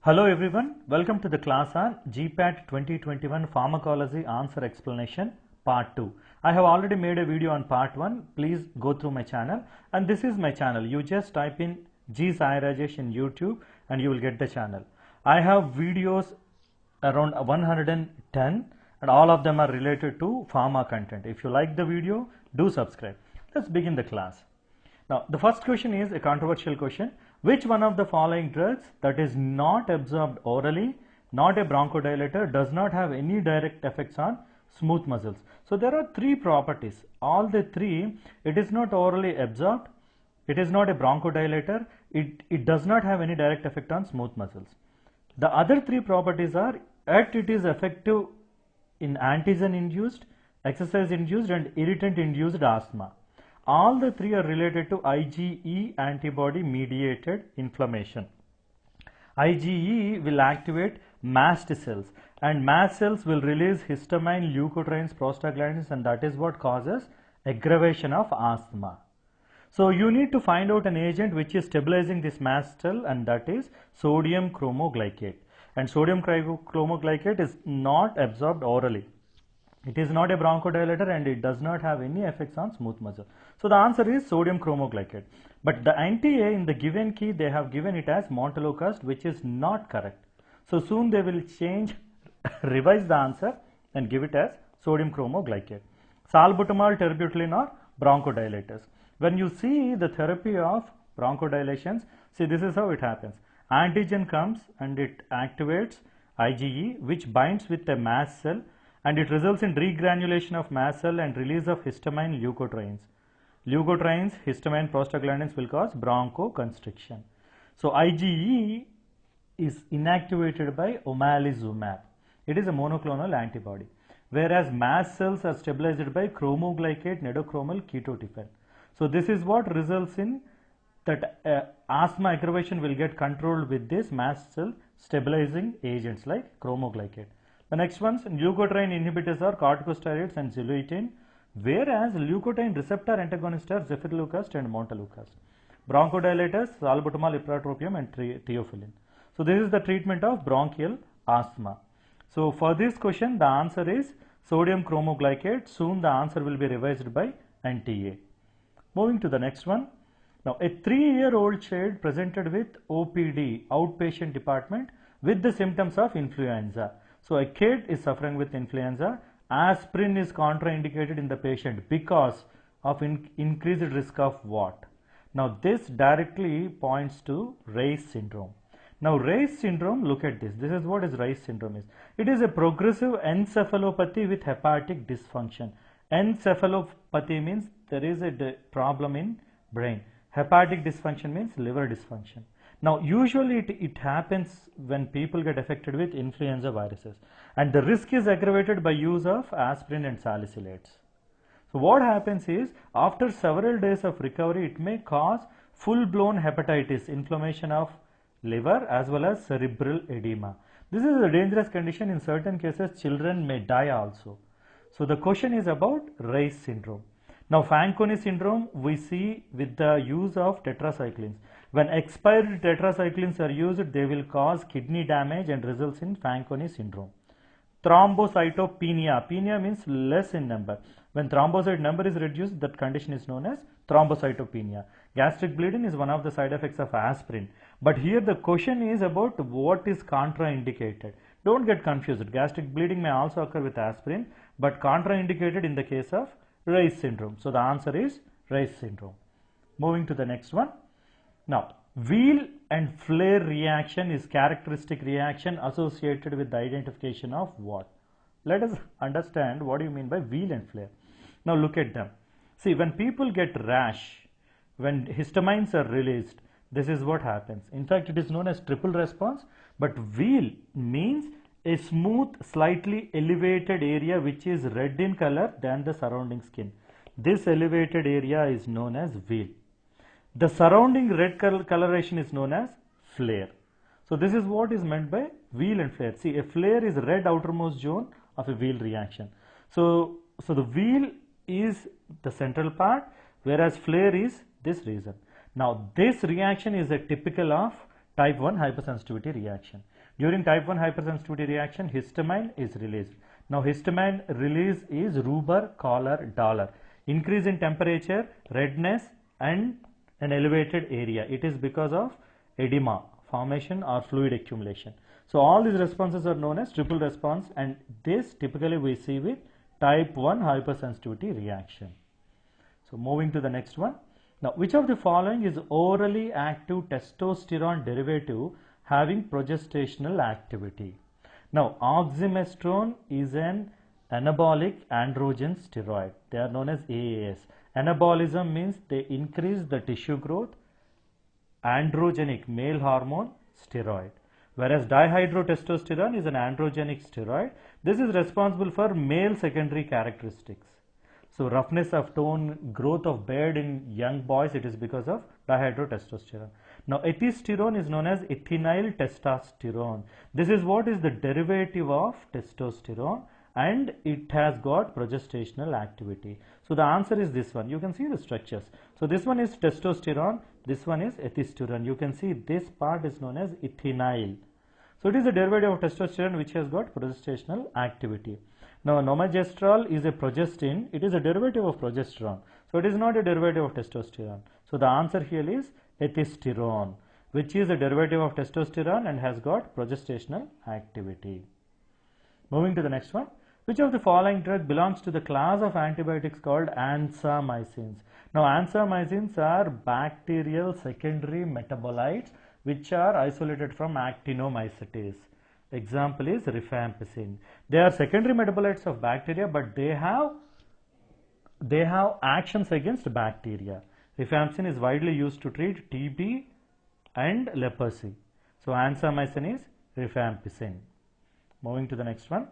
Hello everyone, welcome to the class on GPAT 2021 Pharmacology Answer Explanation Part 2. I have already made a video on Part 1. Please go through my channel, and this is my channel. You just type in G Sai Rajesh in YouTube and you will get the channel. I have videos around 110 and all of them are related to pharma content. If you like the video, do subscribe. Let's begin the class. Now, the first question is a controversial question. Which one of the following drugs that is not absorbed orally, not a bronchodilator, does not have any direct effects on smooth muscles? So, there are three properties. All the three, it is not orally absorbed, it is not a bronchodilator, it does not have any direct effect on smooth muscles. The other three properties are that it is effective in antigen-induced, exercise-induced and irritant-induced asthma. All the three are related to IgE antibody mediated inflammation. IgE will activate mast cells, and mast cells will release histamine, leukotrienes, prostaglandins, and that is what causes aggravation of asthma. So you need to find out an agent which is stabilizing this mast cell, and that is sodium chromoglycate. And sodium chromoglycate is not absorbed orally. It is not a bronchodilator and it does not have any effects on smooth muscle. So the answer is sodium chromoglycate. But the NTA in the given key, they have given it as montelukast, which is not correct. So soon they will change, revise the answer and give it as sodium chromoglycate. Salbutamol, terbutaline are bronchodilators. When you see the therapy of bronchodilation, see, this is how it happens. Antigen comes and it activates IgE, which binds with a mast cell, and it results in regranulation of mast cell and release of histamine, leukotrienes. Leukotrienes, histamine, prostaglandins will cause bronchoconstriction. So IgE is inactivated by omalizumab. It is a monoclonal antibody, whereas mast cells are stabilized by chromoglycate, nedochromal ketotifen. So this is what results in that asthma aggravation will get controlled with this mast cell stabilizing agents like chromoglycate. The next ones, leukotriene inhibitors are corticosteroids and xylitine, whereas leukotriene receptor antagonists are zefirlukast and montelukast. Bronchodilators, salbutamol, ipratropium and theophylline. So this is the treatment of bronchial asthma. So for this question, the answer is sodium chromoglycate. Soon the answer will be revised by NTA. Moving to the next one. Now, a 3-year-old child presented with OPD, outpatient department, with the symptoms of influenza. So a kid is suffering with influenza. Aspirin is contraindicated in the patient because of increased risk of what? Now this directly points to Reye's syndrome. Now Reye's syndrome, look at this. This is what is Reye's syndrome is. It is a progressive encephalopathy with hepatic dysfunction. Encephalopathy means there is a problem in brain. Hepatic dysfunction means liver dysfunction. Now, usually it happens when people get affected with influenza viruses, and the risk is aggravated by use of aspirin and salicylates. So, what happens is after several days of recovery, it may cause full-blown hepatitis, inflammation of liver as well as cerebral edema. This is a dangerous condition. In certain cases, children may die also. So, the question is about Reye's syndrome. Now, Fanconi syndrome we see with the use of tetracyclines. When expired tetracyclines are used, they will cause kidney damage and results in Fanconi syndrome. Thrombocytopenia. Penia means less in number. When thrombocyte number is reduced, that condition is known as thrombocytopenia. Gastric bleeding is one of the side effects of aspirin. But here the question is about what is contraindicated. Don't get confused. Gastric bleeding may also occur with aspirin, but contraindicated in the case of Reye's syndrome. So the answer is Reye's syndrome. Moving to the next one. Now, wheal and flare reaction is characteristic reaction associated with the identification of what? Let us understand what do you mean by wheal and flare. Now look at them. See, when people get rash, when histamines are released, this is what happens. In fact, it is known as triple response, but wheal means a smooth, slightly elevated area which is red in color than the surrounding skin. This elevated area is known as wheal. The surrounding red coloration is known as flare. So this is what is meant by wheal and flare. See, a flare is red outermost zone of a wheal reaction. So the wheal is the central part, whereas flare is this region. Now this reaction is a typical of type 1 hypersensitivity reaction. During type 1 hypersensitivity reaction, histamine is released. Now histamine release is rubor, collar, dollar. Increase in temperature, redness and an elevated area. It is because of edema formation or fluid accumulation. So all these responses are known as triple response, and this typically we see with type 1 hypersensitivity reaction. So moving to the next one. Now which of the following is orally active testosterone derivative having progestational activity? Now oxymestrone is an anabolic androgen steroid. They are known as AAS. Anabolism means they increase the tissue growth. Androgenic male hormone steroid. Whereas dihydrotestosterone is an androgenic steroid. This is responsible for male secondary characteristics. So roughness of tone, growth of beard in young boys, it is because of dihydrotestosterone. Now ethisterone is known as ethinyl testosterone. This is what is the derivative of testosterone, and it has got progestational activity. So the answer is this one. You can see the structures. So this one is testosterone, this one is ethisterone. You can see this part is known as ethinyl. So it is a derivative of testosterone which has got progestational activity. Now nomegestrol is a progestin. It is a derivative of progesterone. So it is not a derivative of testosterone. So the answer here is ethisterone, which is a derivative of testosterone and has got progestational activity. Moving to the next one. Which of the following drug belongs to the class of antibiotics called ansamycins? Now ansamycins are bacterial secondary metabolites which are isolated from actinomycetes. Example is rifampicin. They are secondary metabolites of bacteria, but they have actions against bacteria. Rifampicin is widely used to treat TB and leprosy. So ansamycin is rifampicin. Moving to the next one.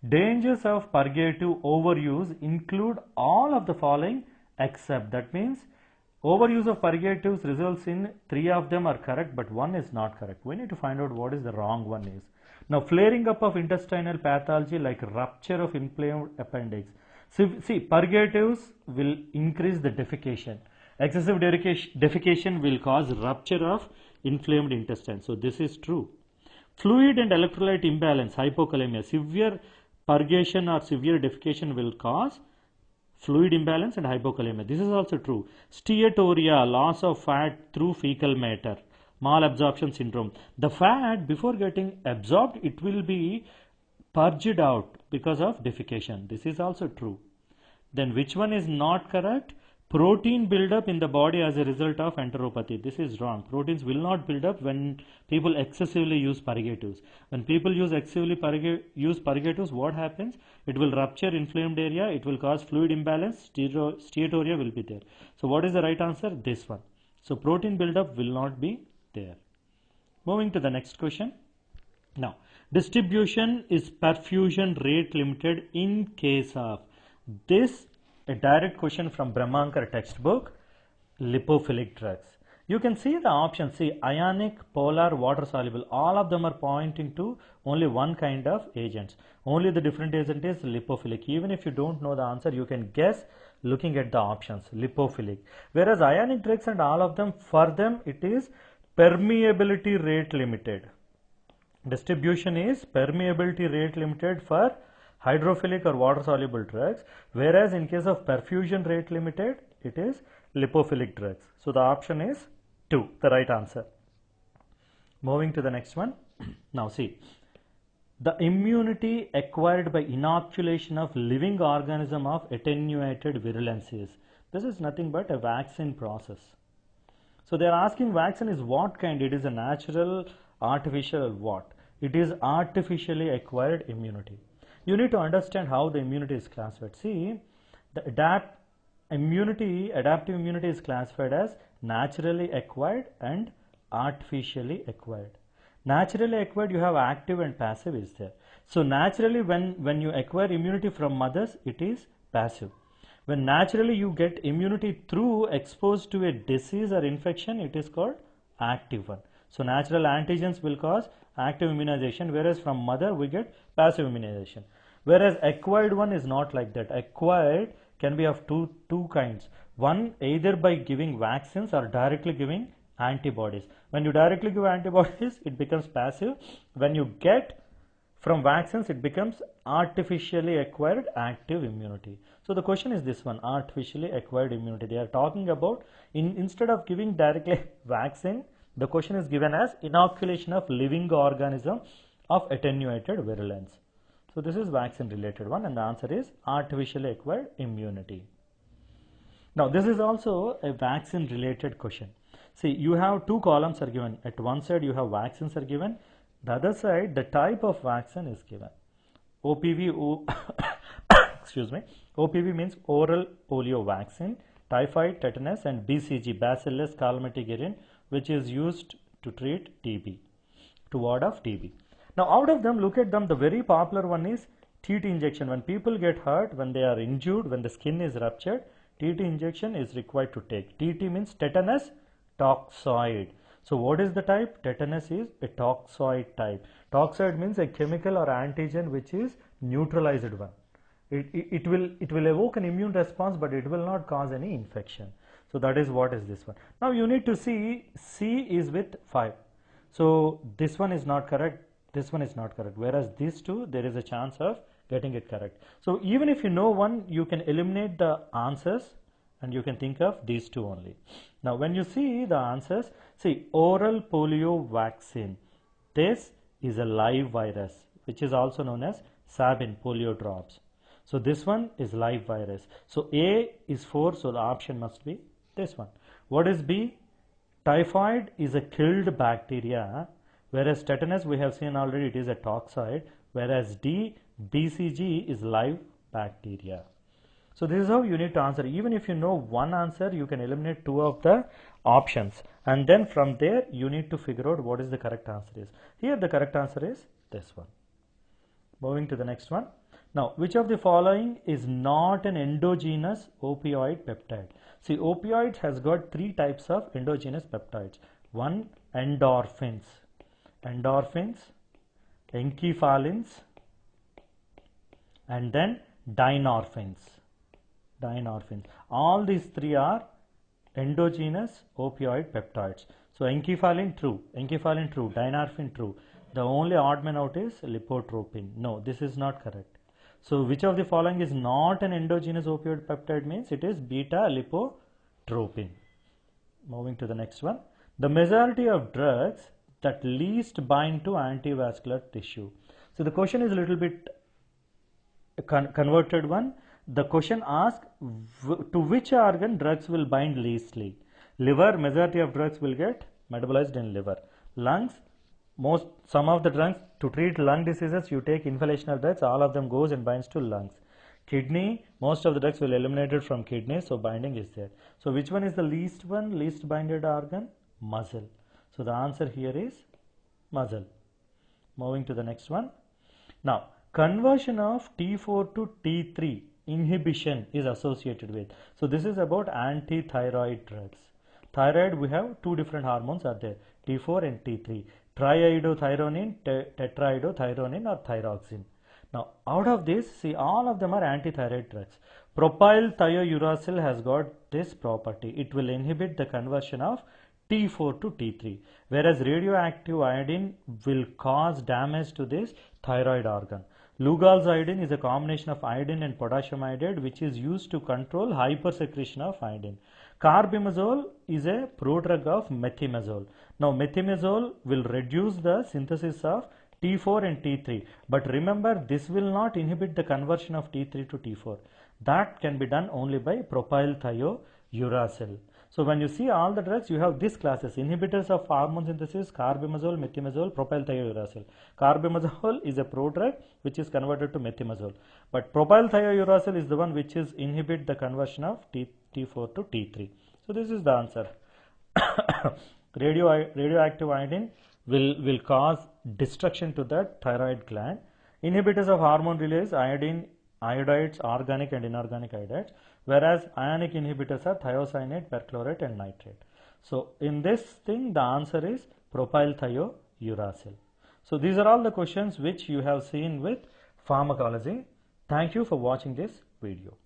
Dangers of purgative overuse include all of the following except. That means overuse of purgatives results in 3 of them are correct, but 1 is not correct. We need to find out what is the wrong one is. Now flaring up of intestinal pathology like rupture of inflamed appendix. See, purgatives will increase the defecation. Excessive defecation will cause rupture of inflamed intestine. So this is true. Fluid and electrolyte imbalance, hypokalemia, severe purgation or severe defecation will cause fluid imbalance and hypokalemia. This is also true. Steatorrhea, loss of fat through fecal matter, malabsorption syndrome. The fat before getting absorbed, it will be purged out because of defecation. This is also true. Then which one is not correct? Protein buildup in the body as a result of enteropathy. This is wrong. Proteins will not build up when people excessively use purgatives. When people use purgatives, what happens? It will rupture inflamed area. It will cause fluid imbalance. Steatorrhea will be there. So what is the right answer? This one. So protein buildup will not be there. Moving to the next question. Now, distribution is perfusion rate limited in case of this. A direct question from Brahmankar textbook, lipophilic drugs. You can see the options. See, ionic, polar, water soluble. All of them are pointing to only one kind of agents. Only the different agent is lipophilic. Even if you don't know the answer, you can guess looking at the options. Lipophilic. Whereas ionic drugs and all of them, for them it is permeability rate limited. Distribution is permeability rate limited for hydrophilic or water soluble drugs, whereas in case of perfusion rate limited, it is lipophilic drugs. So the option is 2, the right answer. Moving to the next one. Now see, the immunity acquired by inoculation of living organism of attenuated virulences. This is nothing but a vaccine process. So they are asking vaccine is what kind? It is a natural, artificial, or what? It is artificially acquired immunity. You need to understand how the immunity is classified. See, the adaptive immunity is classified as naturally acquired and artificially acquired. Naturally acquired, you have active and passive is there. So naturally when you acquire immunity from mothers, it is passive. When naturally you get immunity through exposed to a disease or infection, it is called active one. So natural antigens will cause active immunization, whereas from mother we get passive immunization. Whereas acquired one is not like that. Acquired can be of two kinds. One, either by giving vaccines or directly giving Antibodies. When you directly give antibodies, it becomes passive. When you get from vaccines, it becomes artificially acquired active immunity. So the question is this one, artificially acquired immunity. They are talking about instead of giving directly vaccine, the question is given as inoculation of living organism of attenuated virulence. So this is vaccine related one, and the answer is artificially acquired immunity. Now this is also a vaccine related question. See, you have two columns are given. At one side you have vaccines are given. The other side, the type of vaccine is given. OPV, excuse me, OPV means oral polio vaccine, typhoid, tetanus, and BCG, Bacillus calmette-guerin, which is used to treat TB, to ward off TB. Now, out of them, look at them. The very popular one is TT injection. When people get hurt, when they are injured, when the skin is ruptured, TT injection is required to take. TT means tetanus toxoid. So what is the type? Tetanus is a toxoid type. Toxoid means a chemical or antigen which is neutralized one. It will evoke an immune response, but it will not cause any infection. So that is what is this one. Now you need to see C is with 5. So this one is not correct. This one is not correct. Whereas these two, there is a chance of getting it correct. So even if you know one, you can eliminate the answers and you can think of these two only. Now when you see the answers, see oral polio vaccine. This is a live virus which is also known as Sabin polio drops. So this one is live virus. So A is 4, so the option must be this one. What is B? Typhoid is a killed bacteria, whereas tetanus we have seen already, it is a toxoid, whereas D, BCG is live bacteria. So this is how you need to answer. Even if you know one answer, you can eliminate two of the options, and then from there you need to figure out what is the correct answer is. Here the correct answer is this one. Moving to the next one. Now, which of the following is not an endogenous opioid peptide? See, opioids has got 3 types of endogenous peptides. One, endorphins, enkephalins, and then dynorphins. All these 3 are endogenous opioid peptides. So enkephalin true, dynorphin true. The only odd man out is lipotropin. No, this is not correct. So which of the following is not an endogenous opioid peptide means it is beta lipotropin. Moving to the next one. The majority of drugs that least bind to antivascular tissue. So the question is a little bit converted one. The question asks to which organ drugs will bind leastly. Liver, majority of drugs will get metabolized in liver. Lungs, some of the drugs to treat lung diseases you take inhalational drugs, all of them goes and binds to lungs. Kidney, most of the drugs will eliminated from kidney, so binding is there. So which one is the least binded organ? Muscle. So the answer here is muscle. Moving to the next one. Now conversion of T4 to T3 inhibition is associated with. So this is about anti-thyroid drugs. Thyroid, we have 2 different hormones are there, T4 and T3. Triiodothyronine, tetraiodothyronine or thyroxine. Now out of this, see all of them are anti-thyroid drugs. Propyl thiouracil has got this property. It will inhibit the conversion of T4 to T3, whereas radioactive iodine will cause damage to this thyroid organ. Lugol's iodine is a combination of iodine and potassium iodide which is used to control hypersecretion of iodine. Carbimazole is a prodrug of methimazole. Now methimazole will reduce the synthesis of T4 and T3, but remember this will not inhibit the conversion of T3 to T4. That can be done only by propyl thiouracil. So when you see all the drugs, you have these classes: inhibitors of hormone synthesis, carbimazole, methimazole, propyl thiouracil. Carbimazole is a prodrug which is converted to methimazole, but propyl thiouracil is the one which is inhibit the conversion of T4 to T3. So this is the answer. Radioactive iodine will cause destruction to the thyroid gland. Inhibitors of hormone release, iodine, iodides, organic and inorganic iodides, whereas ionic inhibitors are thiocyanate, perchlorate and nitrate. So in this thing the answer is propyl thiouracil. So these are all the questions which you have seen with pharmacology. Thank you for watching this video.